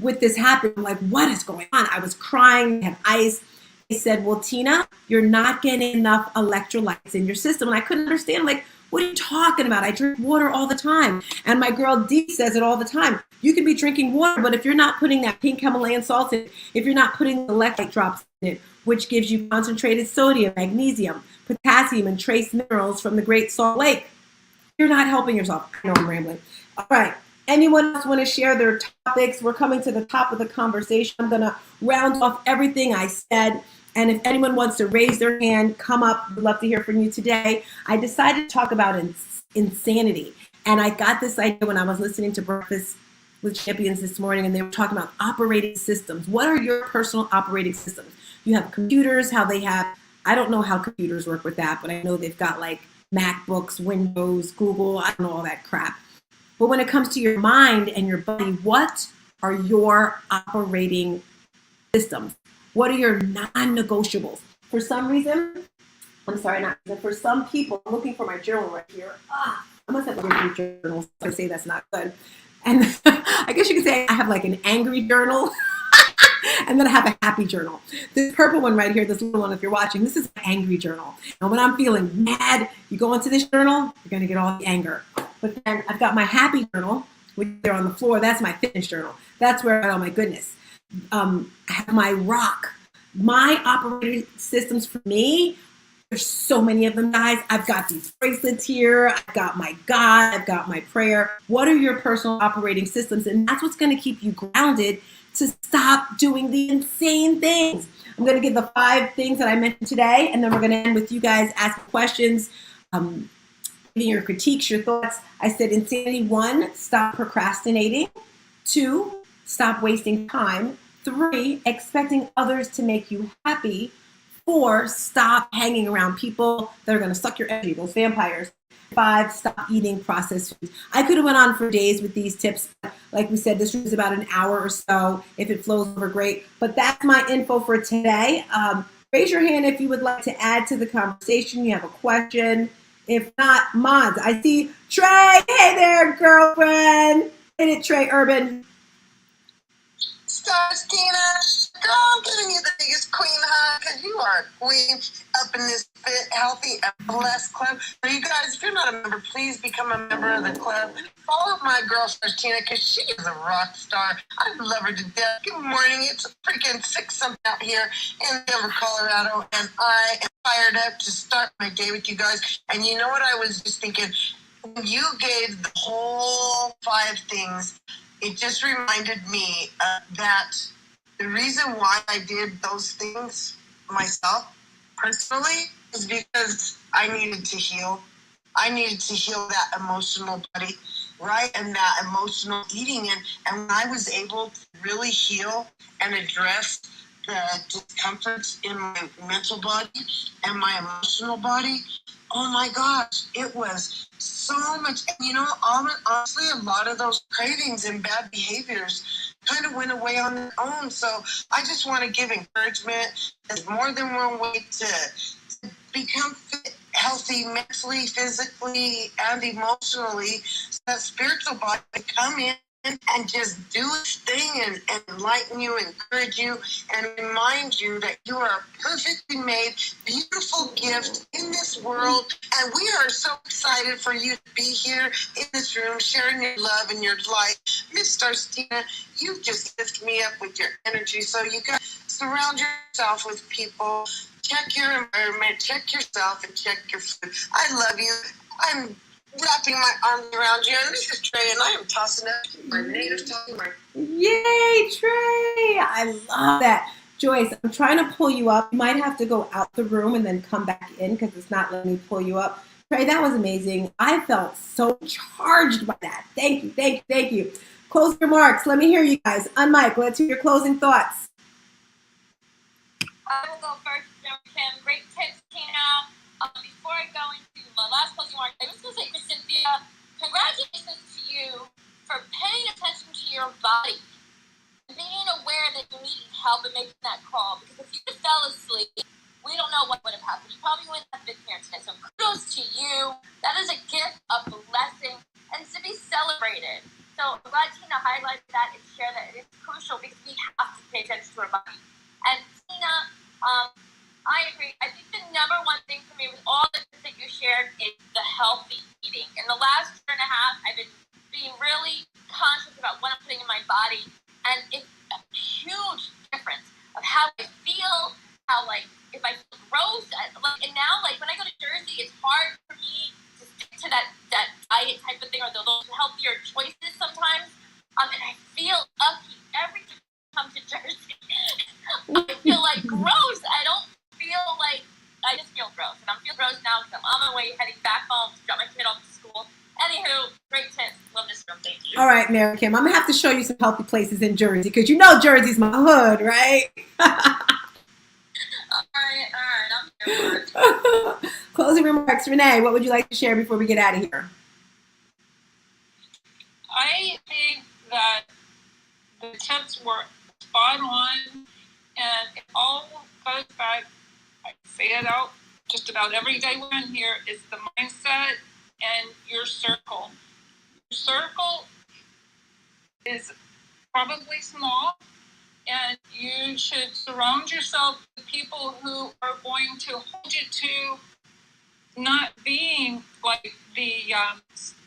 with this happen. I'm like, what is going on? I was crying, I had ice. They said, well, Tina, you're not getting enough electrolytes in your system. And I couldn't understand, like, what are you talking about? I drink water all the time. And my girl Dee says it all the time. You can be drinking water, but if you're not putting that pink Himalayan salt in, if you're not putting the electrolyte drops in it, which gives you concentrated sodium, magnesium, potassium, and trace minerals from the Great Salt Lake, you're not helping yourself. I know I'm rambling. All right. Anyone else want to share their topics? We're coming to the top of the conversation. I'm going to round off everything I said. And if anyone wants to raise their hand, come up. We'd love to hear from you today. I decided to talk about insanity. And I got this idea when I was listening to Breakfast with Champions this morning, and they were talking about operating systems. What are your personal operating systems? You have computers, I don't know how computers work with that, but I know they've got like MacBooks, Windows, Google, I don't know all that crap. But when it comes to your mind and your body, what are your operating systems? What are your non-negotiables? For some reason, for some people, I'm looking for my journal right here. I must have a journal. So I say that's not good. And I guess you could say I have like an angry journal. And then I have a happy journal. This purple one right here, this little one, if you're watching, this is an angry journal. And when I'm feeling mad, you go into this journal, you're going to get all the anger. But then I've got my happy journal, which are on the floor. That's my fitness journal. That's where I got all my goodness. I have my rock. My operating systems for me, there's so many of them, guys. I've got these bracelets here. I've got my God. I've got my prayer. What are your personal operating systems? And that's what's going to keep you grounded to stop doing the insane things. I'm going to give the 5 things that I mentioned today, and then we're going to end with you guys asking questions, giving your critiques, your thoughts. I said insanity: 1, stop procrastinating. 2, stop wasting time. 3, expecting others to make you happy. 4, stop hanging around people that are going to suck your energy, those vampires. 5, stop eating processed foods. I could have went on for days with these tips. But like we said, this was about an hour or so. If it flows over, great. But that's my info for today. Raise your hand if you would like to add to the conversation. You have a question. If not, mods. I see Trey. Hey there, girlfriend. Hit it, Trey Urban. Stars, Tina. Girl, I'm giving you the biggest queen hug because you are a queen up in this fit, healthy, and blessed club. So you guys, if you're not a member, please become a member of the club. Follow my girl, Stars Tina, because she is a rock star. I love her to death. Good morning. It's freaking 6-something out here in Denver, Colorado, and I am fired up to start my day with you guys. And you know what I was just thinking? When you gave the whole 5 things, it just reminded me that the reason why I did those things myself personally is because I needed to heal. I needed to heal that emotional body, right? And that emotional eating. And when I was able to really heal and address the discomforts in my mental body and my emotional body, oh my gosh, it was so much. And you know, honestly, a lot of those cravings and bad behaviors kind of went away on their own. So I just want to give encouragement. There's more than one way to become fit, healthy, mentally, physically, and emotionally, so that spiritual body can come in and just do its thing and enlighten you, encourage you, and remind you that you are a perfectly made, beautiful gift in this world. And we are so excited for you to be here in this room, sharing your love and your light. Miss Starstina, you just lift me up with your energy. So you guys surround yourself with people check your environment, check yourself, and check your food. I love you. I'm wrapping my arms around you, and this is Trey, and I am tossing up my native talking my. Yay, Trey! I love that. Joyce, I'm trying to pull you up. You might have to go out the room and then come back in because it's not letting me pull you up. Trey, that was amazing. I felt so charged by that. Thank you, thank you, thank you. Closing remarks. Let me hear you guys. Unmic, let's hear your closing thoughts. I will go first, Kim. Great tips, Tina. Before I go into my last closing remarks, I was going to say to Cynthia, congratulations to you for paying attention to your body. Being aware that you needed help in making that call, because if you fell asleep, we don't know what would have happened. You probably wouldn't have been here today. So kudos to you. That is a gift, a blessing, and to be celebrated. So I'm glad Tina highlighted that and shared that. It's crucial because we have to pay attention to our body. And Tina, I agree. I think the number one thing for me with all the things that you shared is the healthy eating. In the last year and a half, I've been being really conscious about what I'm putting in my body. And it's a huge difference of how I feel, how, like, if I feel gross. And now, like, when I go to Jersey, it's hard for me to stick to that diet type of thing or those healthier choices sometimes. And I feel icky every time I come to Jersey. I feel like gross. I don't feel like, I just feel gross. And I'm feeling gross now because I'm on my way heading back home to drop my kid off to school. Anywho, great tips. Love this room. Thank you. All right, Mary Kim, I'm going to have to show you some healthy places in Jersey because you know Jersey's my hood, right? All right. I'm here for it. Closing remarks. Renee, what would you like to share before we get out of here? I think that the tips were spot on, and it all goes back, I say it out just about every day we're in here, is the mindset and your circle. Your circle is probably small, and you should surround yourself with people who are going to hold you to not being like the,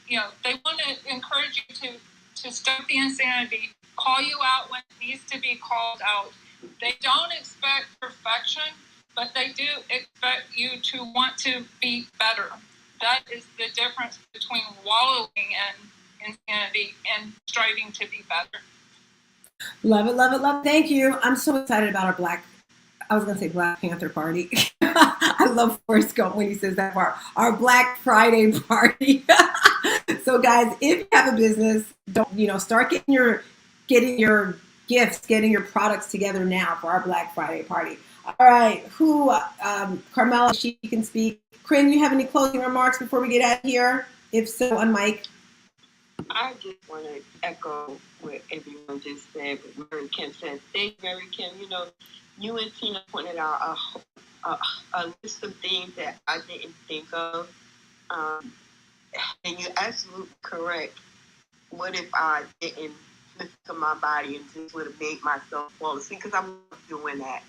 they want to encourage you to stop the insanity, call you out when it needs to be called out. They don't expect perfection, but they do expect you to want to be better. That is the difference between wallowing in insanity and striving to be better. Love it, love it, love it. Thank you. I'm so excited about our Black Panther party. I love Forrest Gump when he says that part. Our Black Friday party. So guys, if you have a business, don't, start getting your gifts, getting your products together now for our Black Friday party. All right, Carmela, she can speak. Corinne, you have any closing remarks before we get out of here? If so, on mic. I just want to echo what everyone just said, what Mary Kim said. Thank you, Mary Kim. You and Tina pointed out a list of things that I didn't think of. And you're absolutely correct. What if I didn't listen to my body and just would have made myself fall asleep? Because I'm doing that.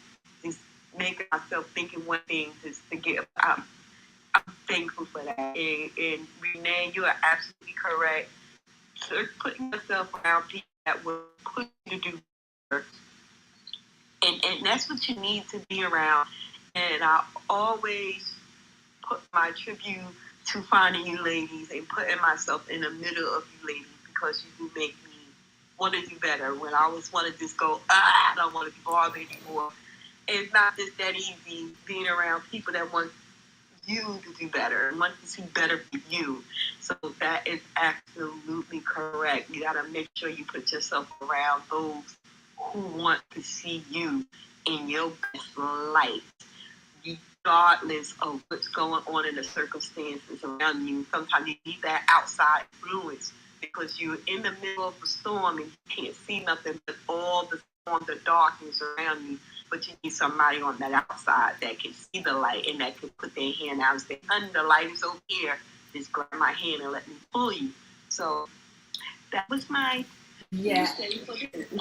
Just making myself thinking one thing just to get up. I'm thankful for that. And Renee, you are absolutely correct. So putting yourself around people that will push you to do better. And that's what you need to be around. And I always put my tribute to finding you ladies and putting myself in the middle of you ladies because you do make me want to do better. When I always want to just go, I don't want to be bothered anymore. It's not just that easy being around people that want you to do better and want to see better for you. So that is absolutely correct. You got to make sure you put yourself around those who want to see you in your best light, regardless of what's going on in the circumstances around you. Sometimes you need that outside influence because you're in the middle of a storm and you can't see nothing but all the storm, the darkness around you. But you need somebody on that outside that can see the light and that can put their hand out and say, honey, the light is over here. Just grab my hand and let me pull you. So that was my... Yeah.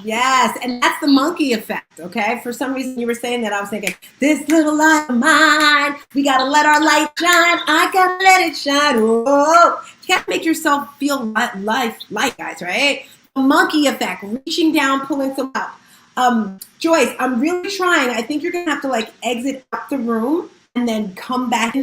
Yes, and that's the monkey effect, okay? For some reason you were saying that, I was thinking, this little light of mine, we gotta let our light shine, I gotta let it shine. Oh, you gotta make yourself feel light, guys, right? The monkey effect, reaching down, pulling some up. Joyce, I'm really trying. I think you're gonna have to like exit out the room and then come back.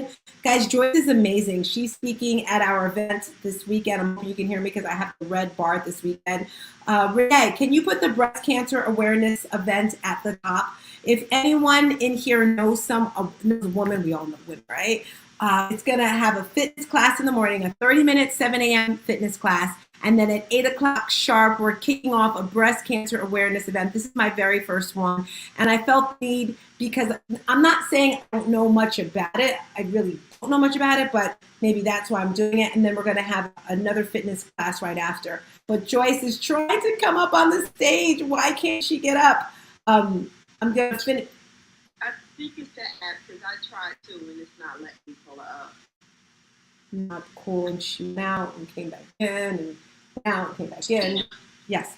Guys, Joyce is amazing. She's speaking at our event this weekend. I'm hoping you can hear me because I have the red bar this weekend. Renee, can you put the breast cancer awareness event at the top? If anyone in here knows knows a woman, we all know women, right? It's going to have a fitness class in the morning, a 30-minute 7 a.m. fitness class. And then at 8 o'clock sharp, we're kicking off a breast cancer awareness event. This is my very first one. And I felt the need because I'm not saying I don't know much about it. I really don't know much about it, but maybe that's why I'm doing it. And then we're going to have another fitness class right after. But Joyce is trying to come up on the stage. Why can't she get up? I'm going to finish. I think it's the app because I tried to and it's not letting me pull it up. Not cool, and she went out and came back in and out and came back in. Yes.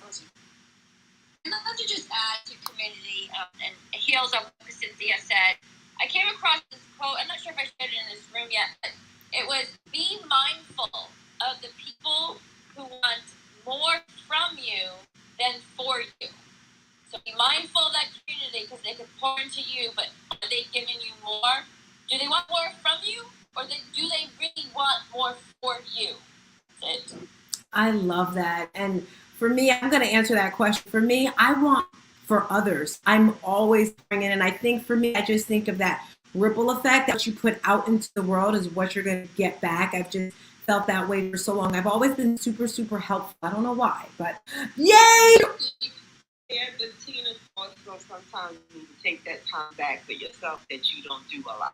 I'd love to just add to community and heals on what Cynthia said. I came across this quote. I'm not sure if I shared it in this room yet, but it was, be mindful of the people who want more from you than for you. So be mindful of that community because they could pour into you, but are they giving you more? Do they want more from you, or do they really want more for you? That's it. I love that. And for me, I'm going to answer that question. For me, I want for others. I'm always bringing in. And I think for me, I just think of that ripple effect that you put out into the world is what you're going to get back. I've just felt that way for so long. I've always been super, super helpful. I don't know why, but yay! Yeah, but Tina, also sometimes you need to take that time back for yourself that you don't do a lot.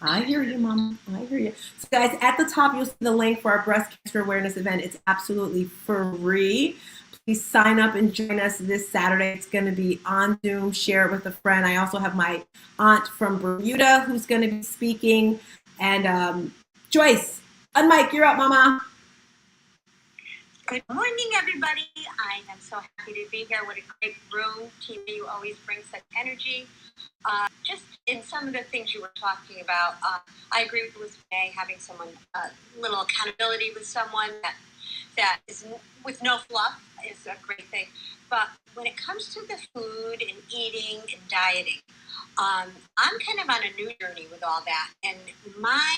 I hear you, Mama. I hear you. So, guys, at the top, you'll see the link for our breast cancer awareness event. It's absolutely free. Please sign up and join us this Saturday. It's going to be on Zoom. Share it with a friend. I also have my aunt from Bermuda who's going to be speaking. And Joyce, unmic, you're up, Mama. Good morning, everybody. I am so happy to be here. What a great room. Tina, you always bring such energy. Just in some of the things you were talking about, I agree with Renee, having someone, a little accountability with someone that is with no fluff is a great thing. But when it comes to the food and eating and dieting, I'm kind of on a new journey with all that. And my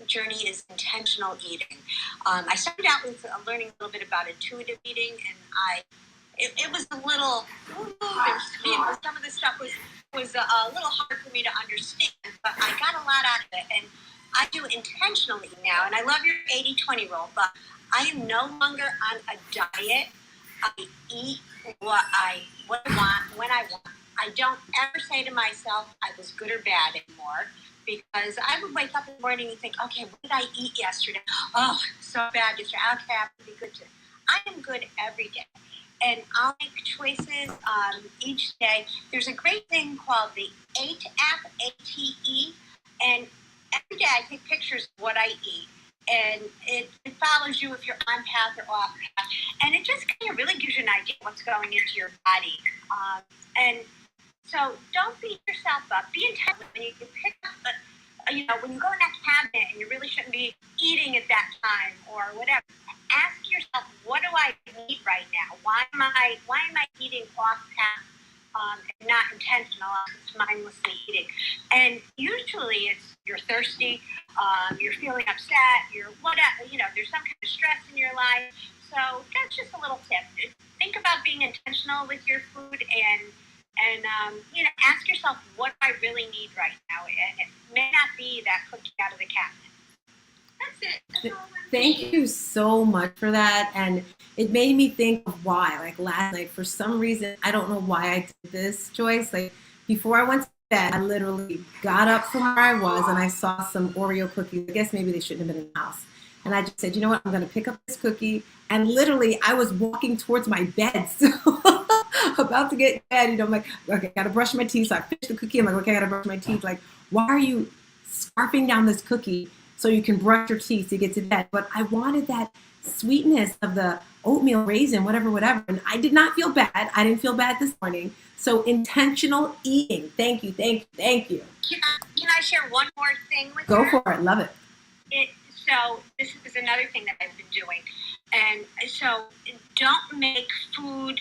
journey is intentional eating. I started out with learning a little bit about intuitive eating, and it was a little, some of the stuff was a little hard for me to understand, but I got a lot out of it, and I do intentional eating now, and I love your 80-20 rule, but I am no longer on a diet. I eat what I want, when I want. I don't ever say to myself I was good or bad anymore, because I would wake up in the morning and think, okay, what did I eat yesterday? Oh, so bad yesterday. Okay, I have to be good today. I am good every day. And I'll make choices each day. There's a great thing called the ATE app, ATE, and every day I take pictures of what I eat. And it follows you if you're on path or off path. And it just kind of really gives you an idea of what's going into your body. And so don't beat yourself up. Be intentional when you can pick up when you go in that cabinet and you really shouldn't be eating at that time or whatever. Ask yourself, what do I need right now? Why am I eating off path and not intentional? It's mindlessly eating. And usually you're thirsty, you're feeling upset, you're whatever, there's some kind of stress in your life. So that's just a little tip. Think about being intentional with your food and ask yourself, what do I really need right now? And it may not be that cookie out of the cabinet. That's it. That's all. Thank you so much for that. And it made me think of why. Like last night, for some reason, I don't know why I did this, Joyce. Like before I went to bed, I literally got up from where I was and I saw some Oreo cookies. I guess maybe they shouldn't have been in the house. And I just said, you know what? I'm going to pick up this cookie. And literally, I was walking towards my bed. So about to get in bed, I'm like, okay, I got to brush my teeth. So I finished the cookie. I'm like, okay, I got to brush my teeth. Like, why are you scarfing down this cookie so you can brush your teeth to get to bed? But I wanted that sweetness of the oatmeal raisin, whatever. And I did not feel bad. I didn't feel bad this morning. So intentional eating. Thank you. Can I share one more thing with you? Go for it. Love it. So this is another thing that I've been doing. And so don't make food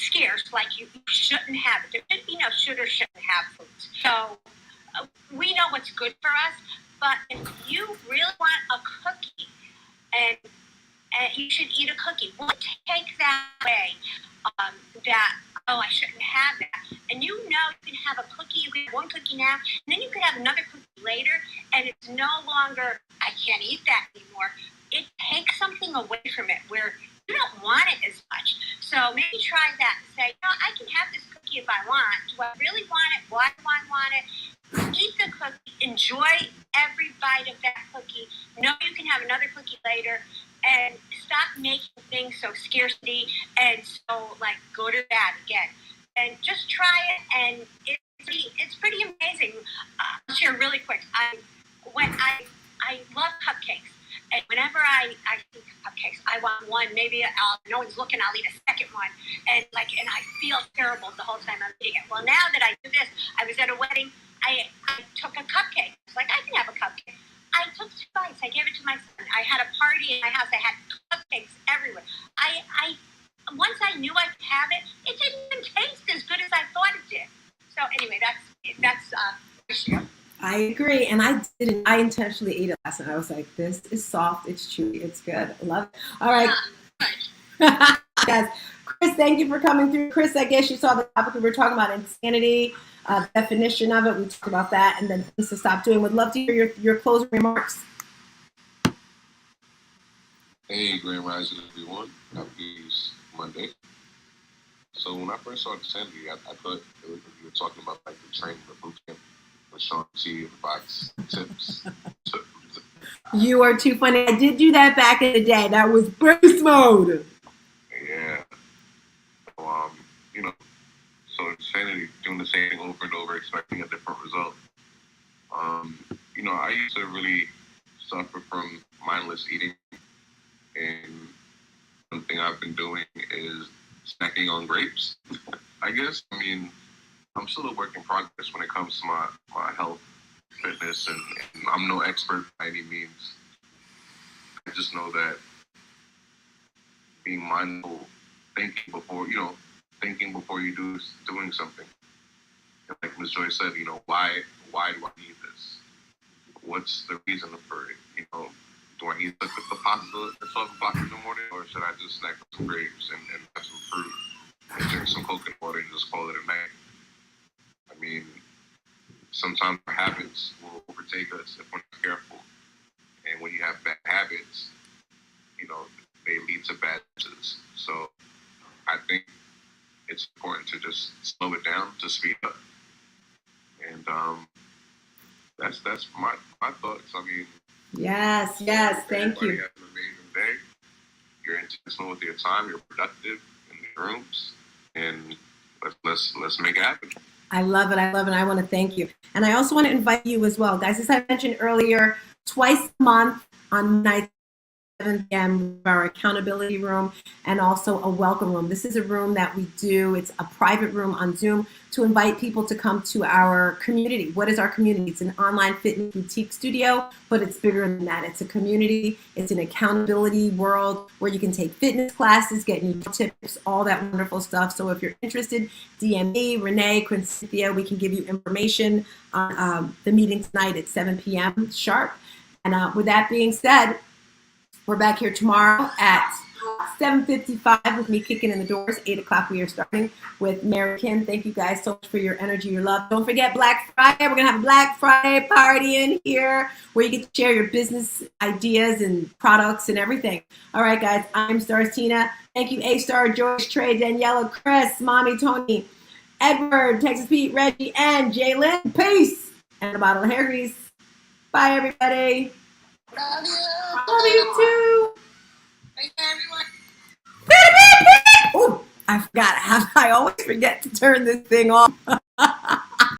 scarce, like you shouldn't have it. There should be no should or shouldn't have foods. So we know what's good for us, but if you really want a cookie and you should eat a cookie, we'll take that away, that, oh, I shouldn't have that. And you know you can have a cookie, you can have one cookie now, and then you could have another cookie later, and it's no longer, I can't eat that anymore. It takes something away from it where you don't want it as much. So maybe try that and say, no, I can have this cookie if I want. Do I really want it? Why do I want it? Eat the cookie. Enjoy every bite of that cookie. Know you can have another cookie later. And stop making things so scarcity and so like go to that again. And just try it, and it's pretty amazing. I'll share really quick. I love cupcakes. And whenever I think cupcakes, I want one. Maybe no one's looking. I'll eat a second one, and I feel terrible the whole time I'm eating it. Well, now that I do this, I was at a wedding. I took a cupcake. I was like, I can have a cupcake. I took 2 bites. I gave it to my son. I had a party in my house. I had cupcakes everywhere. I once I knew I could have it, it didn't even taste as good as I thought it did. So anyway, that's I agree, and I intentionally ate it last night. I was like, this is soft, it's chewy, it's good. I love it. All right. Yes. Chris, thank you for coming through. Chris, I guess you saw the topic we were talking about, insanity, definition of it. We talked about that, and then things to stop doing. Would love to hear your closing remarks. Hey, Grand Rising, everyone. Happy Monday. So when I first saw Insanity, I thought you were talking about like the training, the boot camp with Sean T. and Fox tips. You are too funny. I did do that back in the day. That was burst mode. Yeah. So, so Insanity, doing the same thing over and over, expecting a different result. I used to really suffer from mindless eating, and one thing I've been doing is snacking on grapes, I guess. I mean, I'm still a work in progress when it comes to my health, fitness, and I'm no expert by any means. I just know that being mindful, thinking before you doing something. And like Ms. Joy said, why do I need this? What's the reason for it? Do I need to cook the pasta at 12 o'clock in the morning, or should I just snack on some grapes and have some fruit and drink some coconut water and just call it a night? I mean, sometimes our habits will overtake us if we're not careful. And when you have bad habits, they lead to bad choices. So I think it's important to just slow it down, to speed up. And that's my thoughts. I mean, Yes, thank you. Have an amazing day. You're intentional with your time. You're productive in the rooms, and let's make it happen. I love it. I want to thank you, and I also want to invite you as well, guys. As I mentioned earlier, twice a month on nights 7 p.m. our accountability room, and also a welcome room. This is a room that we do. It's a private room on Zoom to invite people to come to our community. What is our community? It's an online fitness boutique studio, but it's bigger than that. It's a community. It's an accountability world where you can take fitness classes, get new tips, all that wonderful stuff. So if you're interested, DM me, Renee, Cynthia. We can give you information on the meeting tonight at 7 p.m. sharp. And with that being said, we're back here tomorrow at 7:55 with me kicking in the doors. 8 o'clock we are starting with Mary Kim. Thank you guys so much for your energy, your love. Don't forget Black Friday. We're going to have a Black Friday party in here where you get to share your business ideas and products and everything. All right, guys. I'm Stars Tina. Thank you, A-Star, Joyce, Trey, Daniela, Chris, Mommy, Tony, Edward, Texas Pete, Reggie, and Jalen. Peace. And a bottle of hair grease. Bye, everybody. Love you. Love you too. Thank you, everyone. Oh, I forgot. I always forget to turn this thing off.